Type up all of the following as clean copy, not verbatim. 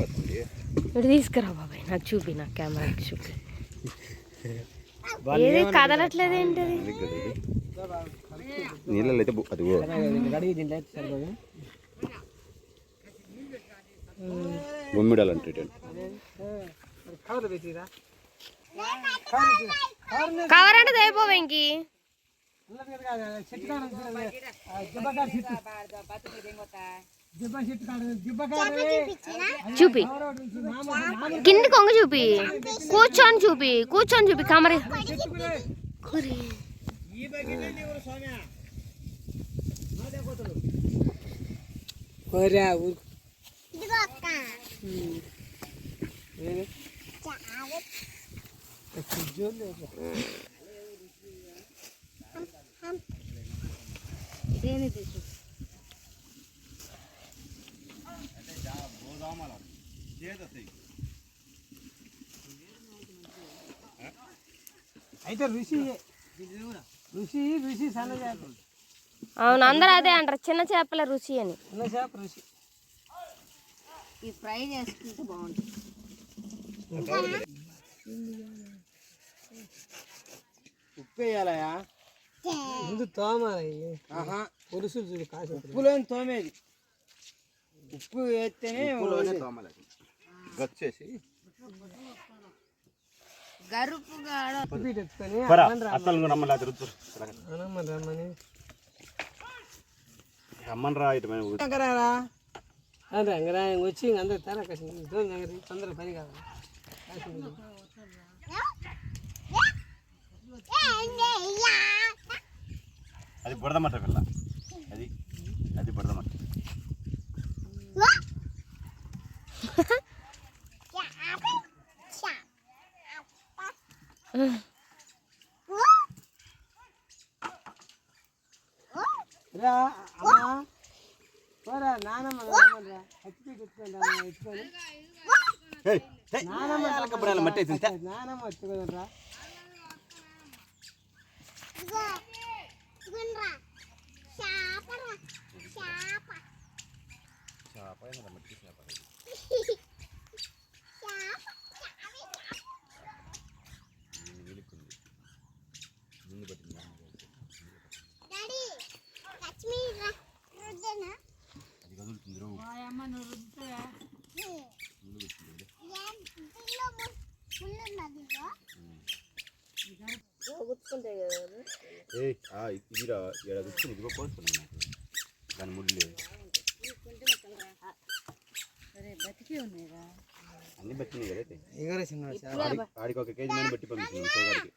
ఇటు తీసుకురా బాబాయ్, నాకు చూపి, నాకు కెమెరాకి చూపి. ఏది కదలట్లేదు ఏంటది? నీళ్ళలో అయితే అది గుమ్మిడాలంటే కవర్ అంటే అయిపో వెంకి. చూపి, కింది కొంగ చూపి, కూర్చొని చూపి, కూర్చొని చూపి కమరి. అయితే ఋషి ఋషి ఋషి సన్న చేప. అవును, అందరూ అదే అంటారు, చిన్న చేపల రుచి అని. చిన్న చేప ఋషి. ఈ ఫ్రై చేసుకుంటే బాగుంటుంది. ఉప్పు వేయాలయా, ముందు తోమాలి. పులుసు చూడు, కాసు ఉప్పులోని తోమేది. ఉప్పు వేస్తేనే వచ్చేసి గరుపుగా రంగరాయం వచ్చి అందరు తర తొందర పని కావాలి. అది బుడదమట పిల్ల, అది అది బుడదమట. నానమ్మ ఎత్తుకోదరా. ఇదిరా కూర్చొని ఇదిగో పోతుంది నాకు దాని ముళ్ళు అన్ని బతికినాయి కదా. ఆడికి 1 కేజీ మంది బట్టి పంపిస్తుంది షోగారికి.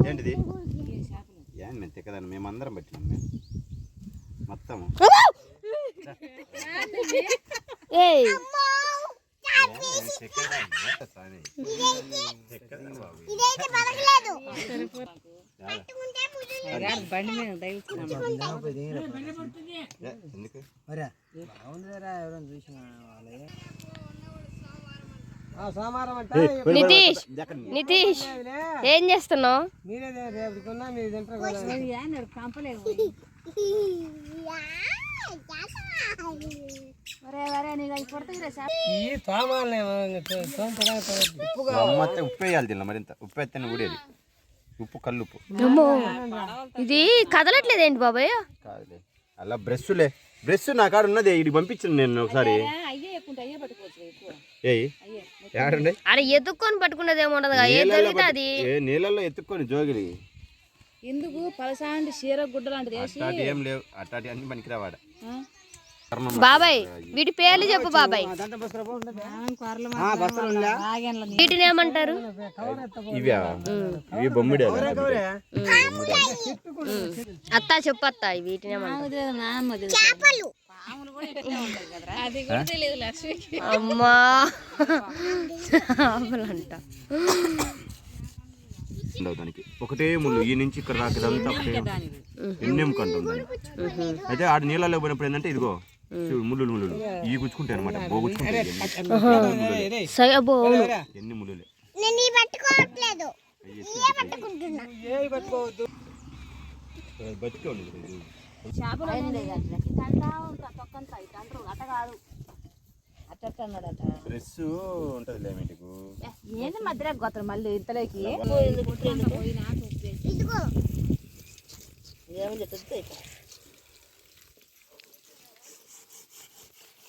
ఏంటిది ఏం మేము తెక్కదాన్ని మేమందరం పట్టినాం మేము మొత్తం. నితీష్, నితీష్ ఏం చేస్తున్నావు? ఉప్పు వేయాలి తిన్నా మరింత. ఉప్పు వేస్తేనే ఊడేది. ఉప్పు కల్లుప్పు. ఇది కదలట్లేదు ఏంటి బాబాయ్? కాదులే, అలా బ్రష్లే. బ్రష్ నా కాడ ఉన్నది, ఇది పంపించింది నేను ఒకసారి. అరే ఎత్తుక్కొని పట్టుకున్నది ఏముండదు, అది నీళ్ళల్లో ఎత్తుక్కొని జోగిలి. ఎందుకు పలసాంటి చీర గుడ్డ లాంటిది ఏం లేవు, అట్టాటి అన్ని పనికిరావాడ. బాబాయ్ వీటి పేర్లు చెప్పు బాబాయ్. వీటిని ఏమంటారు? ఇవి బొమ్మిడి. అత్తా చెప్పు అత్త, వీటిని ఏమంటారు? అమ్మా చేపలంట. దానికి ఒకటే ముళ్ళు, ఈ నుంచి ఇక్కడ రాకదంతా ఒకటే ఎన్నేం కంటుంది. అయితే ఆడ నీళ్ళలో పోయినప్పుడు ఏంటంటే ఇదిగో ముళ్ళు ముళ్ళు ఇవి గుచ్చుకుంటాయి అనమాట. బోగుచ్చుకుంటాయి ఎన్ని ముళ్ళులే. బతికే ఉండదు ఇది. చేపలు తింటా ఉంటా తొక్కంతా ఇటు అంటారు అట్ట కాదు అట్ట అన్నాడట డ్రెస్ ఉంటుంది మీకు ఏంది మధ్యలో గొత్తరు మళ్ళీ ఇంతలోకి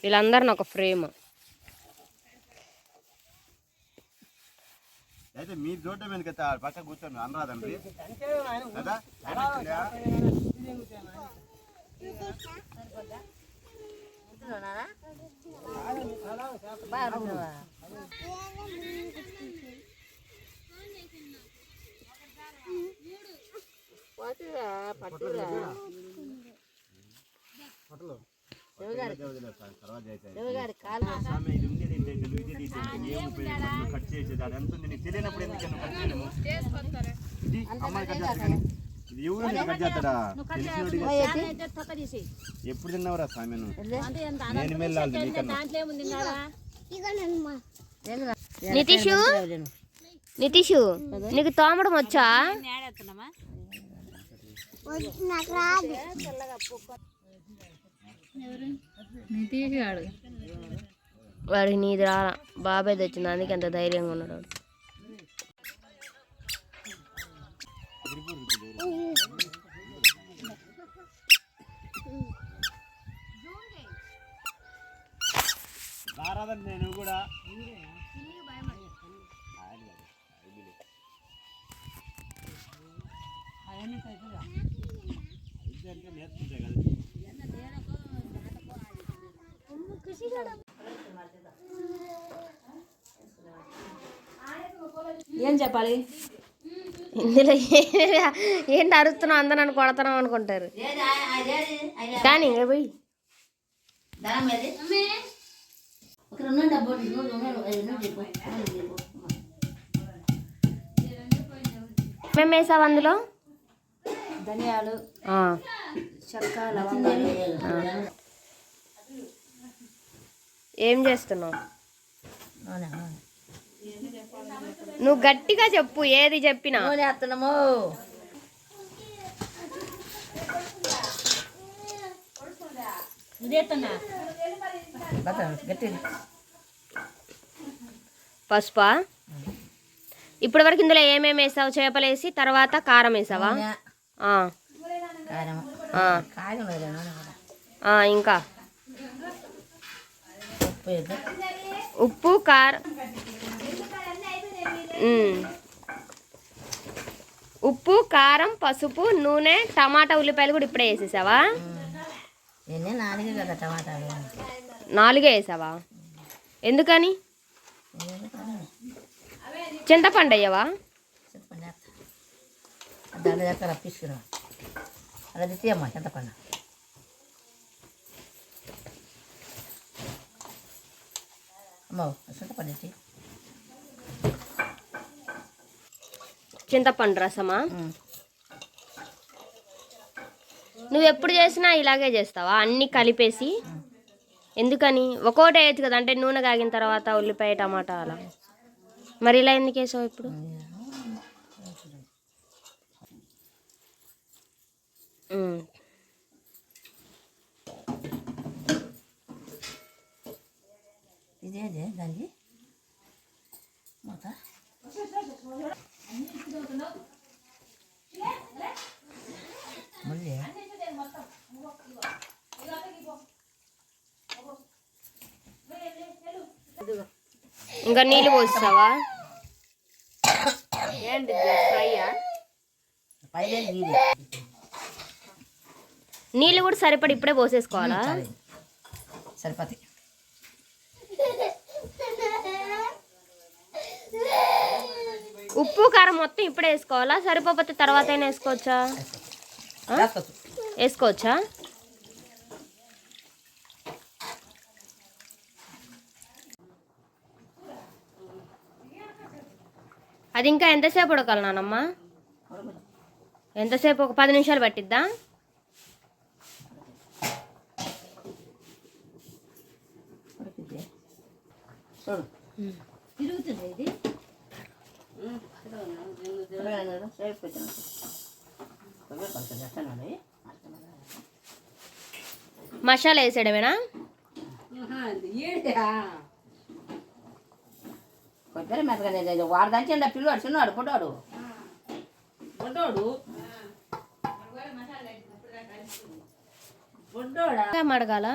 వీళ్ళందరిని ఒక ఫ్రేమ్. అయితే మీరు చూడటం ఎందుకైతే పక్క కూర్చోండి అనరాదండి కదా. కట్ చేసేది అది ఎంత ఉంది నీకు తెలియనప్పుడు ఎందుకన్నా కట్ చేయలేము. ఇది అమ్మాయి కట్ చేస్తాడు, ఇది ఎవరు కట్ చేస్తాడా ఎప్పుడు తిన్నావురా సామెను నేను వెళ్ళాలి నీకన్నా. నితీషు నీకు తోమడం వచ్చా? వాడికి నీది రాలా, బాబాయ్ తెచ్చింది అందుకే అంత ధైర్యంగా ఉన్నాడు. నేను కూడా ఏం చెప్పాలి ఇందులో ఏంటి అరుస్తున్నావు, అందరూ నన్ను కొడతాం అనుకుంటారు. కానీ ఇంకా పోయి మేము వేసావు అందులో ధనియాలు చెక్క ఏం చేస్తున్నావు నువ్వు? గట్టిగా చెప్పు ఏది చెప్పినా. వేస్తున్నాము పసుపా? ఇప్పటి వరకు ఇందులో ఏమేమి వేసావు? చేపలు వేసి తర్వాత కారం వేసావా? ఇంకా ఉప్పు కారం, ఉప్పు కారం పసుపు నూనె టమాటా ఉల్లిపాయలు కూడా ఇప్పుడే వేసేసావా? 4 కదా టమాటాలు 4 వేసావా? ఎందుకని? చింతపండు అయ్యవా? దాని దగ్గర తీసుకురా అలా తీయమ్మా చింతపండు. అమ్మ చింతపండు ఇచ్చి చింతపండు రసమా? నువ్వు ఎప్పుడు చేసినా ఇలాగే చేస్తావా అన్నీ కలిపేసి? ఎందుకని? ఒక్కోటే వేయచ్చు కదా, అంటే నూనె కాగిన తర్వాత ఉల్లిపాయ టమాటా అలా. మరి ఇలా ఎందుకు వేసావు ఇప్పుడు? ఇదేదే దానికి మూత మళ్ళీ ఇంకా నీళ్ళు పోస్తావా? ఏంటి ఫ్రైయా? నీళ్ళు కూడా సరిపడి ఇప్పుడే పోసేసుకోవాలా? సరిపోతాయి. ఉప్పు కారం మొత్తం ఇప్పుడే వేసుకోవాలా? సరిపోతే తర్వాత అయినా వేసుకోవచ్చా? వేసుకోవచ్చా? అది ఇంకా ఎంతసేపు ఉడకాలి నానమ్మ? ఎంతసేపు? ఒక 10 నిమిషాలు పట్టిద్దా? తిరుగుతుంది ఇది మసాలా వేసాడమేనా? కొబ్బరి మెత్తగా వాడు దంచిండ పిల్లవాడు చిన్నవాడు పుట్టాడు మడగాల